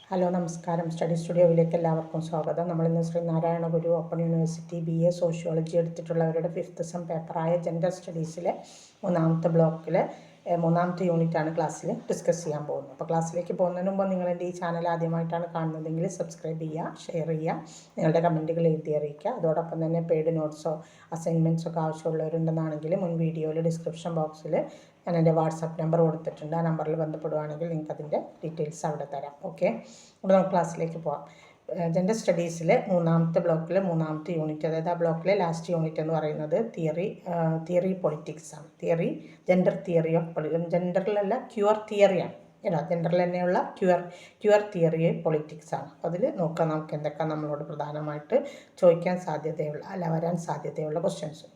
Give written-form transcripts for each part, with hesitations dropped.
Hello നമസ്കാരം. Study സ്റ്റുഡിയോയിലേക്ക് എല്ലാവർക്കും സ്വാഗതം. നമ്മളിന്ന് Sreenarayana Guru open university BA sociology എടുത്തിട്ടുള്ളവരുടെ 5th സെം പേപ്പറായ ജെൻഡർ സ്റ്റഡീസിലെ മൂന്നാമത്തെ ബ്ലോക്കിലെ മൂന്നാമത്തെ യൂണിറ്റാണ് ക്ലാസ്സിൽ ഡിസ്കസ് ചെയ്യാൻ പോകുന്നത്. അപ്പോൾ ക്ലാസ്സിലേക്ക് പോകുന്നതിന് മുമ്പ് നിങ്ങൾ എൻ്റെ ഈ ചാനൽ ആദ്യമായിട്ടാണ് കാണുന്നതെങ്കിൽ സബ്സ്ക്രൈബ് ചെയ്യുക, ഷെയർ ചെയ്യുക, നിങ്ങളുടെ കമൻറ്റുകൾ എഴുതി അറിയിക്കുക. അതോടൊപ്പം തന്നെ പെയ്ഡ് നോട്ട്സോ അസൈൻമെൻറ്റ്സോ ഒക്കെ ആവശ്യമുള്ളവരുണ്ടെന്നാണെങ്കിൽ മുൻ വീഡിയോയിൽ ഡിസ്ക്രിപ്ഷൻ ബോക്സിൽ ഞാൻ എൻ്റെ വാട്സപ്പ് നമ്പർ കൊടുത്തിട്ടുണ്ട്. ആ നമ്പറിൽ ബന്ധപ്പെടുകയാണെങ്കിൽ നിങ്ങൾക്ക് അതിൻ്റെ ഡീറ്റെയിൽസ് അവിടെ തരാം. ഓക്കെ, അപ്പോൾ നമുക്ക് ക്ലാസ്സിലേക്ക് പോകാം. ജെൻഡർ സ്റ്റഡീസിലെ മൂന്നാമത്തെ ബ്ലോക്കിലെ മൂന്നാമത്തെ യൂണിറ്റ്, അതായത് ആ ബ്ലോക്കിലെ ലാസ്റ്റ് യൂണിറ്റ് എന്ന് പറയുന്നത് തിയറി പൊളിറ്റിക്സ് ആണ്. ജെൻഡർ തിയറി ഓഫ് ജെൻഡറിലല്ല ക്യൂർ തിയറിയാണ്. ജെൻഡറിൽ തന്നെയുള്ള ക്യൂർ തിയറി പൊളിറ്റിക്സ് ആണ്. അപ്പോൾ അതിൽ നോക്കാം നമുക്ക് എന്തൊക്കെ നമ്മളോട് പ്രധാനമായിട്ട് വരാൻ സാധ്യതയുള്ള ക്വസ്റ്റ്യൻസ്.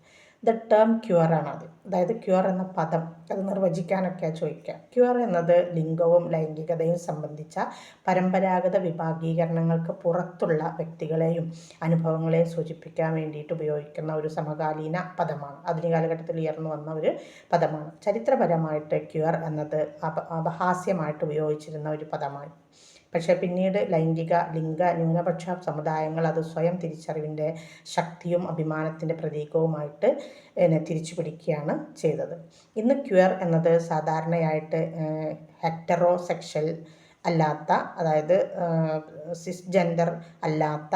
ദ ടേം ക്യൂർ ആണത്. അതായത് ക്യൂർ എന്ന പദം അത് നിർവചിക്കാനൊക്കെയാണ് ചോദിക്കുക. ക്യൂർ എന്നത് ലിംഗവും ലൈംഗികതയും സംബന്ധിച്ച പരമ്പരാഗത വിഭാഗീകരണങ്ങൾക്ക് പുറത്തുള്ള വ്യക്തികളെയും അനുഭവങ്ങളെയും സൂചിപ്പിക്കാൻ വേണ്ടിയിട്ട് ഉപയോഗിക്കുന്ന ഒരു സമകാലീന പദമാണ്. ആധുനിക കാലഘട്ടത്തിൽ ഉയർന്നു വന്ന ഒരു പദമാണ്. ചരിത്രപരമായിട്ട് ക്യൂർ എന്നത് അപഹാസ്യമായിട്ട് ഉപയോഗിച്ചിരുന്ന ഒരു പദമാണ്. പക്ഷേ പിന്നീട് ലിംഗ ന്യൂനപക്ഷ സമുദായങ്ങൾ അത് സ്വയം തിരിച്ചറിവിൻ്റെ ശക്തിയും അഭിമാനത്തിൻ്റെ പ്രതീകവുമായിട്ട് തിരിച്ചു പിടിക്കുകയാണ് ചെയ്തത്. ഇന്ന് ക്യൂർ എന്നത് സാധാരണയായിട്ട് ഹെറ്ററോസെക്ഷൽ അല്ലാത്ത, അതായത് സിസ്ജെൻഡർ അല്ലാത്ത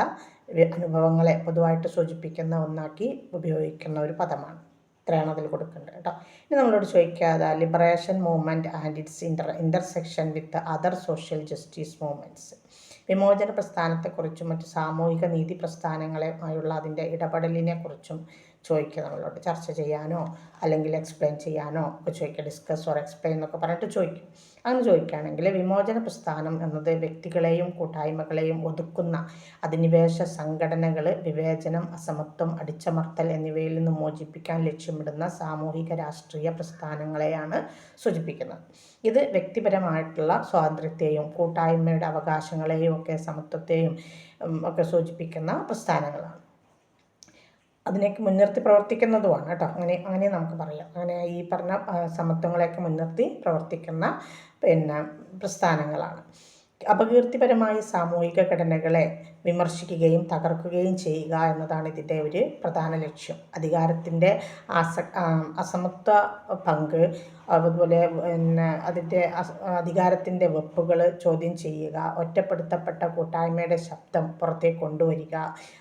അനുഭവങ്ങളെ പൊതുവായിട്ട് സൂചിപ്പിക്കുന്ന ഒന്നാക്കി ഉപയോഗിക്കുന്ന ഒരു പദമാണ്. ഇത്രയാണ് അതിൽ കൊടുക്കേണ്ടത് കേട്ടോ. ഇനി നമ്മളോട് ചോദിക്കാതെ liberation movement and it's intersection with other social justice movements. വിമോചന പ്രസ്ഥാനത്തെക്കുറിച്ചും മറ്റ് സാമൂഹിക നീതി പ്രസ്ഥാനങ്ങളുമായുള്ള അതിൻ്റെ ഇടപെടലിനെക്കുറിച്ചും ചോദിക്കുക. നമ്മളോട് ചർച്ച ചെയ്യാനോ അല്ലെങ്കിൽ എക്സ്പ്ലെയിൻ ചെയ്യാനോ ഒക്കെ ചോദിക്കുക. ഡിസ്കസ് ഓർ എക്സ്പ്ലെയിൻ എന്നൊക്കെ പറഞ്ഞിട്ട് ചോദിക്കും. അങ്ങനെ ചോദിക്കുകയാണെങ്കിൽ വിമോചന പ്രസ്ഥാനം എന്നത് വ്യക്തികളെയും കൂട്ടായ്മകളെയും ഒതുക്കുന്ന അധിനിവേശ സംഘടനകൾ വിവേചനം, അസമത്വം, അടിച്ചമർത്തൽ എന്നിവയിൽ നിന്ന് മോചിപ്പിക്കാൻ ലക്ഷ്യമിടുന്ന സാമൂഹിക രാഷ്ട്രീയ പ്രസ്ഥാനങ്ങളെയാണ് സൂചിപ്പിക്കുന്നത്. ഇത് വ്യക്തിപരമായിട്ടുള്ള സ്വാതന്ത്ര്യത്തെയും കൂട്ടായ്മയുടെ അവകാശങ്ങളെയും ഒക്കെ സമത്വത്തെയും ഒക്കെ സൂചിപ്പിക്കുന്ന പ്രസ്ഥാനങ്ങളാണ്. അതിനേക്ക് മുൻനിർത്തി പ്രവർത്തിക്കുന്നതുമാണ് കേട്ടോ. അങ്ങനെ നമുക്ക് പറയാം. അങ്ങനെ ഈ പറഞ്ഞ സമത്വങ്ങളെയൊക്കെ മുൻനിർത്തി പ്രവർത്തിക്കുന്ന പ്രസ്ഥാനങ്ങളാണ്. അപകീർത്തിപരമായ സാമൂഹിക ഘടനകളെ വിമർശിക്കുകയും തകർക്കുകയും ചെയ്യുക എന്നതാണ് ഇതിൻ്റെ ഒരു പ്രധാന ലക്ഷ്യം. അധികാരത്തിൻ്റെ അസമത്വ പങ്ക്, അതുപോലെ അതിൻ്റെ അധികാരത്തിൻ്റെ വെപ്പുകൾ ചോദ്യം ചെയ്യുക, ഒറ്റപ്പെടുത്തപ്പെട്ട കൂട്ടായ്മയുടെ ശബ്ദം പുറത്തേക്ക് കൊണ്ടുവരിക,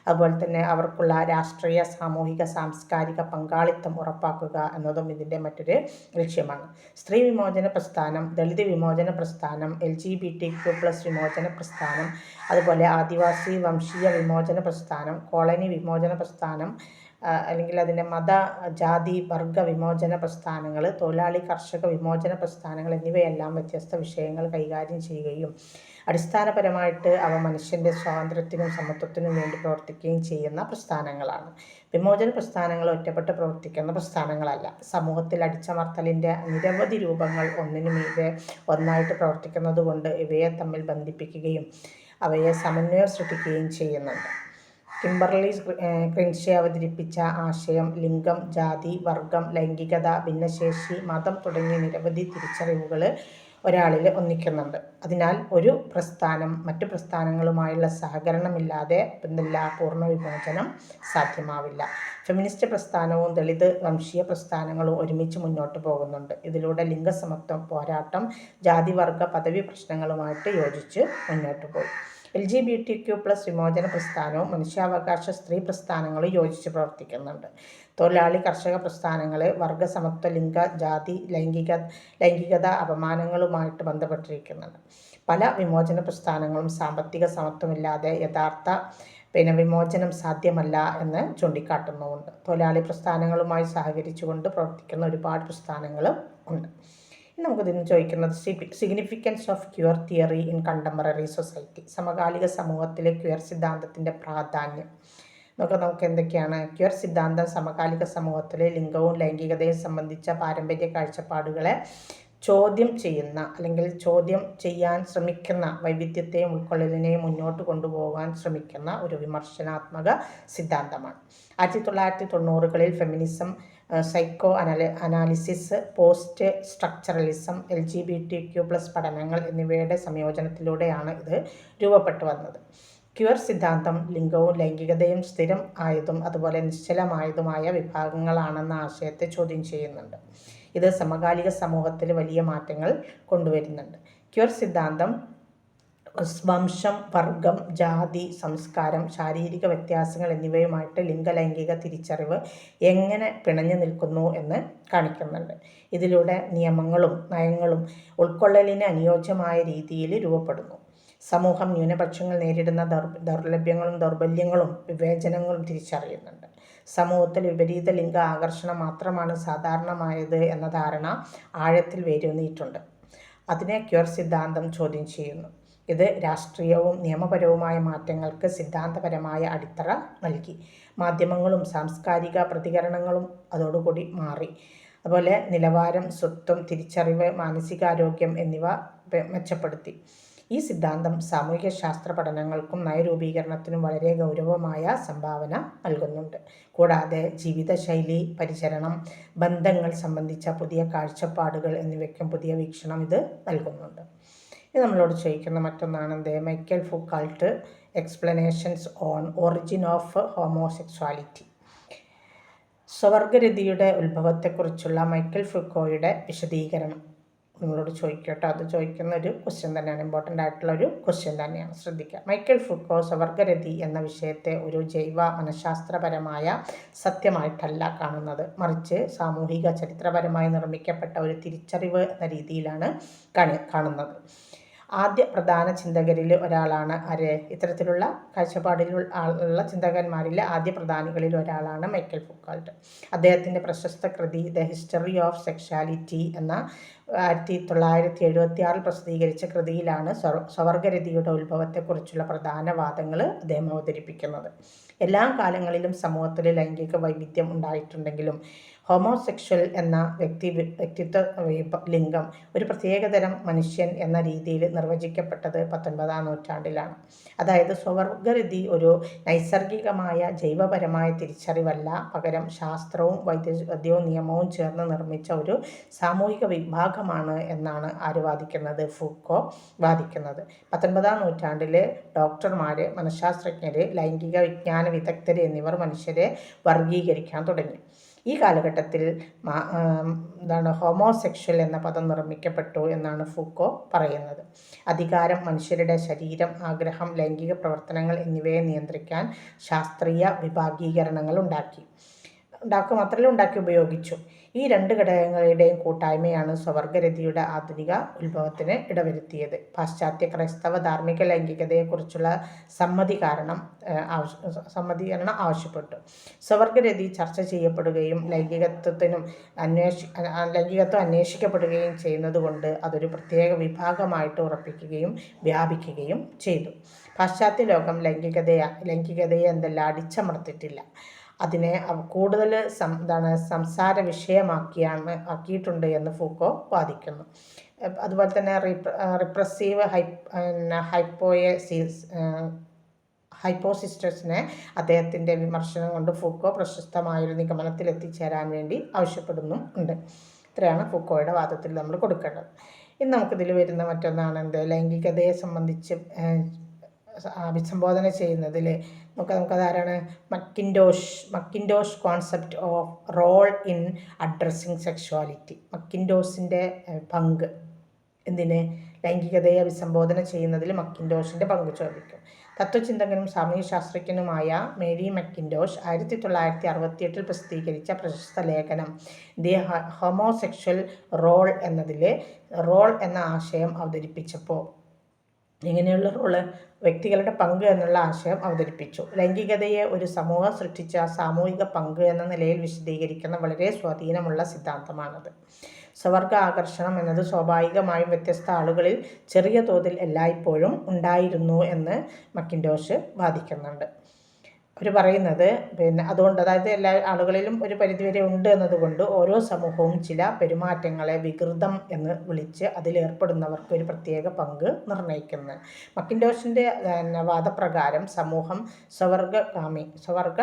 അതുപോലെ തന്നെ അവർക്കുള്ള രാഷ്ട്രീയ, സാമൂഹിക, സാംസ്കാരിക പങ്കാളിത്തം ഉറപ്പാക്കുക എന്നതും ഇതിൻ്റെ മറ്റൊരു ലക്ഷ്യമാണ്. സ്ത്രീ വിമോചന പ്രസ്ഥാനം, ദളിത് വിമോചന പ്രസ്ഥാനം, LGBTQ+ വിമോചന പ്രസ്ഥാനം, അതുപോലെ ആദിവാസി വംശീയ വിമോചന പ്രസ്ഥാനം, കോളനി വിമോചന പ്രസ്ഥാനം, അല്ലെങ്കിൽ അതിൻ്റെ മത, ജാതി, വർഗ വിമോചന പ്രസ്ഥാനങ്ങൾ, തൊഴിലാളി കർഷക വിമോചന പ്രസ്ഥാനങ്ങൾ എന്നിവയെല്ലാം വ്യത്യസ്ത വിഷയങ്ങൾ കൈകാര്യം ചെയ്യുകയും അടിസ്ഥാനപരമായിട്ട് അവ മനുഷ്യൻ്റെ സ്വാതന്ത്ര്യത്തിനും സമത്വത്തിനും വേണ്ടി പ്രവർത്തിക്കുകയും ചെയ്യുന്ന പ്രസ്ഥാനങ്ങളാണ്. വിമോചന പ്രസ്ഥാനങ്ങൾ ഒറ്റപ്പെട്ട് പ്രവർത്തിക്കുന്ന പ്രസ്ഥാനങ്ങളല്ല. സമൂഹത്തിൽ അടിച്ചമർത്തലിൻ്റെ നിരവധി രൂപങ്ങൾ ഒന്നിനുമീതെ ഒന്നായിട്ട് പ്രവർത്തിക്കുന്നത് കൊണ്ട് ഇവയെ തമ്മിൽ ബന്ധിപ്പിക്കുകയും അവയെ സമന്വയം സൃഷ്ടിക്കുകയും ചെയ്യുന്നുണ്ട്. കിംബർലി ക്രിൻഷെ അവതരിപ്പിച്ച ആശയം ലിംഗം, ജാതി, വർഗം, ലൈംഗികത, ഭിന്നശേഷി, മതം തുടങ്ങിയ നിരവധി തിരിച്ചറിവുകൾ ഒരാളിൽ ഒന്നിക്കുന്നുണ്ട്. അതിനാൽ ഒരു പ്രസ്ഥാനം മറ്റു പ്രസ്ഥാനങ്ങളുമായുള്ള സഹകരണമില്ലാതെ പൂർണ്ണ വിമോചനം സാധ്യമാവില്ല. ഫെമിനിസ്റ്റ് പ്രസ്ഥാനവും ദളിത് വംശീയ പ്രസ്ഥാനങ്ങളും ഒരുമിച്ച് മുന്നോട്ട് പോകുന്നുണ്ട്. ഇതിലൂടെ ലിംഗസമത്വം പോരാട്ടം ജാതി, വർഗ, പദവി പ്രശ്നങ്ങളുമായിട്ട് യോജിച്ച് മുന്നോട്ട് പോയി. LGBTQ+ വിമോചന പ്രസ്ഥാനവും മനുഷ്യാവകാശ സ്ത്രീ പ്രസ്ഥാനങ്ങളും യോജിച്ച് പ്രവർത്തിക്കുന്നുണ്ട്. തൊഴിലാളി കർഷക പ്രസ്ഥാനങ്ങൾ വർഗസമത്വ, ലിംഗ, ജാതി, ലൈംഗികത അപമാനങ്ങളുമായിട്ട് ബന്ധപ്പെട്ടിരിക്കുന്നുണ്ട്. പല വിമോചന പ്രസ്ഥാനങ്ങളും സാമ്പത്തിക സമത്വമില്ലാതെ യഥാർത്ഥ വിമോചനം സാധ്യമല്ല എന്ന് ചൂണ്ടിക്കാട്ടുന്നുമുണ്ട്. തൊഴിലാളി പ്രസ്ഥാനങ്ങളുമായി സഹകരിച്ചുകൊണ്ട് പ്രവർത്തിക്കുന്ന ഒരുപാട് പ്രസ്ഥാനങ്ങളും ഉണ്ട്. നമുക്കിതിന് ചോദിക്കുന്നത് significance of cure theory in contemporary society. സമകാലിക സമൂഹത്തിലെ ക്യൂർ സിദ്ധാന്തത്തിൻ്റെ പ്രാധാന്യം നമുക്ക് എന്തൊക്കെയാണ്? ക്യൂർ സിദ്ധാന്തം സമകാലിക സമൂഹത്തിലെ ലിംഗവും ലൈംഗികതയും സംബന്ധിച്ച പാരമ്പര്യ കാഴ്ചപ്പാടുകളെ ചോദ്യം ചെയ്യുന്ന, അല്ലെങ്കിൽ ചോദ്യം ചെയ്യാൻ ശ്രമിക്കുന്ന, വൈവിധ്യത്തെയും ഉൾക്കൊള്ളലിനെയും മുന്നോട്ട് കൊണ്ടുപോകാൻ ശ്രമിക്കുന്ന ഒരു വിമർശനാത്മക സിദ്ധാന്തമാണ്. 1990കളിൽ feminism psycho analysis, post structuralism, LGBTQ+ പഠനങ്ങൾ എന്നിവയുടെ സംയോജനത്തിലൂടെയാണ് ഇത് രൂപപ്പെട്ടു വന്നത്. ക്യൂർ സിദ്ധാന്തം ലിംഗവും ലൈംഗികതയും സ്ഥിരം ആയതും അതുപോലെ നിശ്ചലമായതുമായ വിഭാഗങ്ങളാണെന്ന ആശയത്തെ ചോദ്യം ചെയ്യുന്നുണ്ട്. ഇത് സമകാലിക സമൂഹത്തിൽ വലിയ മാറ്റങ്ങൾ കൊണ്ടുവരുന്നുണ്ട്. ക്യൂർ സിദ്ധാന്തം വംശം, വർഗം, ജാതി, സംസ്കാരം, ശാരീരിക വ്യത്യാസങ്ങൾ എന്നിവയുമായിട്ട് ലിംഗലൈംഗിക തിരിച്ചറിവ് എങ്ങനെ പിണഞ്ഞു നിൽക്കുന്നു എന്ന് കാണിക്കുന്നുണ്ട്. ഇതിലൂടെ നിയമങ്ങളും നയങ്ങളും ഉൾക്കൊള്ളലിന് അനുയോജ്യമായ രീതിയിൽ രൂപപ്പെടുന്നു. സമൂഹം ന്യൂനപക്ഷങ്ങൾ നേരിടുന്ന ദൗർലഭ്യങ്ങളും ദൗർബല്യങ്ങളും വിവേചനങ്ങളും തിരിച്ചറിയുന്നുണ്ട്. സമൂഹത്തിൽ വിപരീത ലിംഗ ആകർഷണം മാത്രമാണ് സാധാരണമായത് എന്ന ധാരണ ആഴത്തിൽ വേരൂന്നിയിട്ടുണ്ട്. അതിനെ ക്യൂർ സിദ്ധാന്തം ചോദ്യം ചെയ്യുന്നു. ഇത് രാഷ്ട്രീയവും നിയമപരവുമായ മാറ്റങ്ങൾക്ക് സിദ്ധാന്തപരമായ അടിത്തറ നൽകി. മാധ്യമങ്ങളും സാംസ്കാരിക പ്രതികരണങ്ങളും അതോടുകൂടി മാറി. അതുപോലെ നിലവാരം, സ്വത്വം, തിരിച്ചറിവ്, മാനസികാരോഗ്യം എന്നിവ മെച്ചപ്പെടുത്തി. ഈ സിദ്ധാന്തം സാമൂഹ്യശാസ്ത്ര പഠനങ്ങൾക്കും നയരൂപീകരണത്തിനും വളരെ ഗൗരവമായ സംഭാവന നൽകുന്നുണ്ട്. കൂടാതെ ജീവിതശൈലി, പരിചരണം, ബന്ധങ്ങൾ സംബന്ധിച്ച പുതിയ കാഴ്ചപ്പാടുകൾ എന്നിവയ്ക്കും പുതിയ വീക്ഷണം ഇത് നൽകുന്നുണ്ട്. ഇത് നമ്മളോട് ചോദിക്കുന്ന മറ്റൊന്നാണ് Michael Foucault explanations on origin of homosexuality. സ്വവർഗരതിയുടെ ഉത്ഭവത്തെക്കുറിച്ചുള്ള മൈക്കൽ ഫൂക്കോയുടെ വിശദീകരണം നിങ്ങളോട് ചോദിക്കട്ടോ. അത് ചോദിക്കുന്ന ഒരു ക്വസ്റ്റ്യൻ തന്നെയാണ്, ഇമ്പോർട്ടൻ്റ് ആയിട്ടുള്ള ഒരു ക്വസ്റ്റ്യൻ തന്നെയാണ്, ശ്രദ്ധിക്കുക. മൈക്കൽ ഫൂക്കോ സ്വവർഗരതി എന്ന വിഷയത്തെ ഒരു ജൈവ മനഃശാസ്ത്രപരമായ സത്യമായിട്ടല്ല കാണുന്നത്, മറിച്ച് സാമൂഹിക ചരിത്രപരമായി നിർമ്മിക്കപ്പെട്ട ഒരു തിരിച്ചറിവ് എന്ന രീതിയിലാണ് കാണുന്നത്. ആദ്യ പ്രധാന ചിന്തകരിൽ ഒരാളാണ് ഇത്തരത്തിലുള്ള കാഴ്ചപ്പാടിലുള്ള ചിന്തകന്മാരിൽ ആദ്യ പ്രധാനികളിൽ ഒരാളാണ് മൈക്കൽ ഫൂക്കോൾട്ട്. അദ്ദേഹത്തിൻ്റെ പ്രശസ്ത കൃതി ദ ഹിസ്റ്ററി ഓഫ് സെക്ഷാലിറ്റി എന്ന 1976 പ്രസിദ്ധീകരിച്ച കൃതിയിലാണ് സ്വവർഗരതിയുടെ ഉത്ഭവത്തെക്കുറിച്ചുള്ള പ്രധാന വാദങ്ങൾ അദ്ദേഹം അവതരിപ്പിക്കുന്നത്. എല്ലാ കാലങ്ങളിലും സമൂഹത്തിൽ ലൈംഗിക വൈവിധ്യം ഉണ്ടായിട്ടുണ്ടെങ്കിലും ഹോമോസെക്ഷൽ എന്ന വ്യക്തിത്വ ലിംഗം ഒരു പ്രത്യേകതരം മനുഷ്യൻ എന്ന രീതിയിൽ നിർവചിക്കപ്പെട്ടത് 19-ാം നൂറ്റാണ്ടിലാണ്. അതായത് സ്വവർഗരതി ഒരു നൈസർഗികമായ ജൈവപരമായ തിരിച്ചറിവല്ല, പകരം ശാസ്ത്രവും വൈദ്യവും നിയമവും ചേർന്ന് നിർമ്മിച്ച ഒരു സാമൂഹിക വിഭാഗമാണ് എന്നാണ് വാദിക്കുന്നത്, ഫൂക്കോ വാദിക്കുന്നത്. 19-ാം നൂറ്റാണ്ടിൽ ഡോക്ടർമാർ, മനഃശാസ്ത്രജ്ഞർ, ലൈംഗിക വിജ്ഞാന വിദഗ്ധർ എന്നിവർ മനുഷ്യരെ വർഗീകരിക്കാൻ തുടങ്ങി. ഈ കാലഘട്ടത്തിൽ ഹോമോസെക്ഷൽ എന്ന പദം നിർമ്മിക്കപ്പെട്ടു എന്നാണ് ഫൂക്കോ പറയുന്നത്. അധികാരം, മനുഷ്യരുടെ ശരീരം, ആഗ്രഹം, ലൈംഗിക പ്രവർത്തനങ്ങൾ എന്നിവയെ നിയന്ത്രിക്കാൻ ശാസ്ത്രീയ വിഭാഗീകരണങ്ങൾ ഉണ്ടാക്കി ഉപയോഗിച്ചു. ഈ രണ്ട് ഘടകങ്ങളുടെയും കൂട്ടായ്മയാണ് സ്വവർഗരതിയുടെ ആധുനിക ഉത്ഭവത്തിന് ഇടവരുത്തിയത്. പാശ്ചാത്യ ക്രൈസ്തവ ധാർമ്മിക ലൈംഗികതയെക്കുറിച്ചുള്ള സമ്മതികരണം ആവശ്യപ്പെട്ടു. സ്വവർഗരതി ചർച്ച ചെയ്യപ്പെടുകയും ലൈംഗികത്വം അന്വേഷിക്കപ്പെടുകയും ചെയ്യുന്നതുകൊണ്ട് അതൊരു പ്രത്യേക വിഭാഗമായിട്ട് ഉറപ്പിക്കുകയും വ്യാപിക്കുകയും ചെയ്തു. പാശ്ചാത്യ ലോകം ലൈംഗികതയെ അടിച്ചമർത്തിയിട്ടില്ല, അതിനെ കൂടുതൽ സംസാര വിഷയമാക്കിയിട്ടുണ്ട് എന്ന് ഫൂക്കോ വാദിക്കുന്നു. അതുപോലെ തന്നെ റിപ്രസീവ് ഹൈപ്പോസിസ്റ്റസിനെ അദ്ദേഹത്തിൻ്റെ വിമർശനം കൊണ്ട് ഫൂക്കോ പ്രശസ്തമായൊരു നിഗമനത്തിൽ എത്തിച്ചേരാൻ വേണ്ടി ആവശ്യപ്പെടുന്നുണ്ട്. ഇത്രയാണ് ഫൂക്കോയുടെ വാദത്തിൽ നമ്മൾ കൊടുക്കേണ്ടത്. ഇനി നമുക്കിതിൽ വരുന്ന മറ്റൊന്നാണ് ലൈംഗികതയെ സംബന്ധിച്ച് അഭിസംബോധന ചെയ്യുന്നതിൽ നമുക്കതാരാണ് McIntosh concept of role in addressing sexuality. മക്കിൻഡോഷിൻ്റെ പങ്ക് ലൈംഗികതയെ അഭിസംബോധന ചെയ്യുന്നതിൽ മക്കിൻഡോഷിൻ്റെ പങ്ക് ചോദിക്കും. തത്വചിന്തകനും സാമൂഹ്യശാസ്ത്രജ്ഞനുമായ മേരി മക്കിൻഡോഷ് 1968 പ്രസിദ്ധീകരിച്ച പ്രശസ്ത ലേഖനം ദി ഹോമോസെക്ഷൽ റോൾ എന്ന ആശയം അവതരിപ്പിച്ചപ്പോൾ ഇങ്ങനെയുള്ള റോള് വ്യക്തികളുടെ പങ്ക് എന്നുള്ള ആശയം അവതരിപ്പിച്ചു. ലൈംഗികതയെ ഒരു സമൂഹം സൃഷ്ടിച്ച സാമൂഹിക പങ്ക് എന്ന നിലയിൽ വിശദീകരിക്കുന്ന വളരെ സ്വാധീനമുള്ള സിദ്ധാന്തമാണത്. സ്വവർഗ ആകർഷണം എന്നത് സ്വാഭാവികമായും വ്യത്യസ്ത ആളുകളിൽ ചെറിയ തോതിൽ എല്ലായ്പ്പോഴും ഉണ്ടായിരുന്നു എന്ന് മക്കിൻഡോഷ് വാദിക്കുന്നുണ്ട്. അവർ പറയുന്നത് അതുകൊണ്ട്, അതായത് എല്ലാ ആളുകളിലും ഒരു പരിധിവരെ ഉണ്ട് എന്നതുകൊണ്ട് ഓരോ സമൂഹവും ചില പെരുമാറ്റങ്ങളെ വികൃതം എന്ന് വിളിച്ച് അതിലേർപ്പെടുന്നവർക്ക് ഒരു പ്രത്യേക പങ്ക് നിർണ്ണയിക്കുന്നത്. മക്കിൻഡോഷിൻ്റെ വാദപ്രകാരം സമൂഹം സ്വവർഗ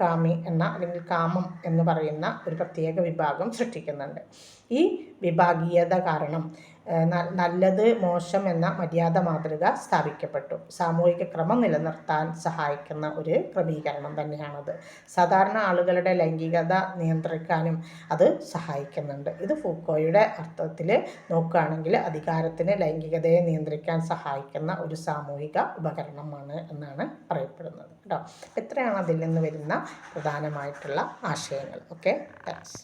കാമി അല്ലെങ്കിൽ കാമം എന്ന് പറയുന്ന ഒരു പ്രത്യേക വിഭാഗം സൃഷ്ടിക്കുന്നുണ്ട്. ഈ വിഭാഗീയത കാരണം നല്ലത് മോശം എന്ന മര്യാദ മാതൃക സ്ഥാപിക്കപ്പെട്ടു. സാമൂഹിക ക്രമം നിലനിർത്താൻ സഹായിക്കുന്ന ഒരു ക്രമീകരണം തന്നെയാണത്. സാധാരണ ആളുകളുടെ ലൈംഗികത നിയന്ത്രിക്കാനും അത് സഹായിക്കുന്നുണ്ട്. ഇത് ഫൂക്കോയുടെ അർത്ഥത്തിൽ നോക്കുകയാണെങ്കിൽ അധികാരത്തിന് ലൈംഗികതയെ നിയന്ത്രിക്കാൻ സഹായിക്കുന്ന ഒരു സാമൂഹിക ഉപകരണമാണ് എന്നാണ് പറയപ്പെടുന്നത് കേട്ടോ. ഇത്രയാണ് അതിൽ നിന്ന് വരുന്ന പ്രധാനമായിട്ടുള്ള ആശയങ്ങൾ. Okay, thanks.